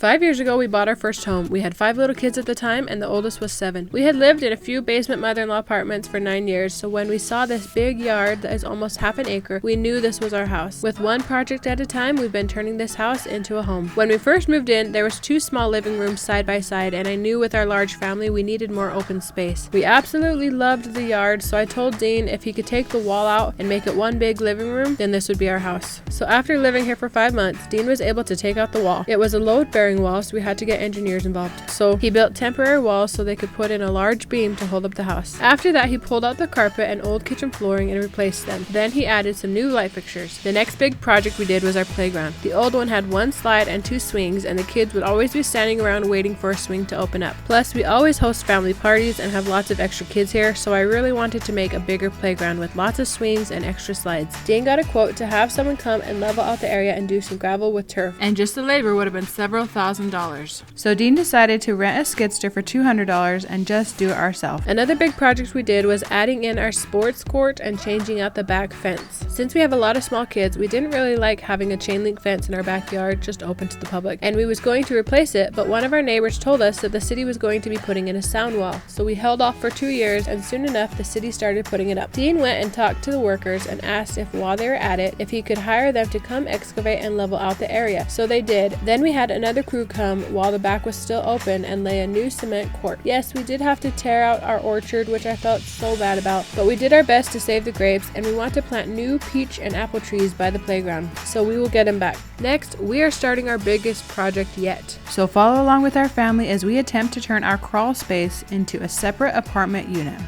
5 years ago, we bought our first home. We had 5 little kids at the time, and the oldest was 7. We had lived in a few basement mother-in-law apartments for 9 years, so when we saw this big yard that is almost half an acre, we knew this was our house. With one project at a time, we've been turning this house into a home. When we first moved in, there was 2 small living rooms side by side, and I knew with our large family, we needed more open space. We absolutely loved the yard, so I told Dean if he could take the wall out and make it one big living room, then this would be our house. So after living here for 5 months, Dean was able to take out the wall. It was a load-bearing wall, so we had to get engineers involved. So he built temporary walls so they could put in a large beam to hold up the house. After that, he pulled out the carpet and old kitchen flooring and replaced them. Then he added some new light fixtures. The next big project we did was our playground. The old one had 1 slide and 2 swings, and the kids would always be standing around waiting for a swing to open up. Plus, we always host family parties and have lots of extra kids here, so I really wanted to make a bigger playground with lots of swings and extra slides. Dean got a quote to have someone come and level out the area and do some gravel with turf. And just the labor would have been several $1,000s. So Dean decided to rent a skidster for $200 and just do it ourselves. Another big project we did was adding in our sports court and changing out the back fence. Since we have a lot of small kids, we didn't really like having a chain link fence in our backyard just open to the public, and we was going to replace it, but one of our neighbors told us that the city was going to be putting in a sound wall, so we held off for 2 years, and soon enough the city started putting it up. Dean went and talked to the workers and asked if while they were at it, if he could hire them to come excavate and level out the area. So they did. Then we had another crew come while the back was still open and lay a new cement court. Yes, we did have to tear out our orchard, which I felt so bad about, but we did our best to save the grapes, and we want to plant new peach and apple trees by the playground, so we will get them back. Next, we are starting our biggest project yet. So follow along with our family as we attempt to turn our crawl space into a separate apartment unit.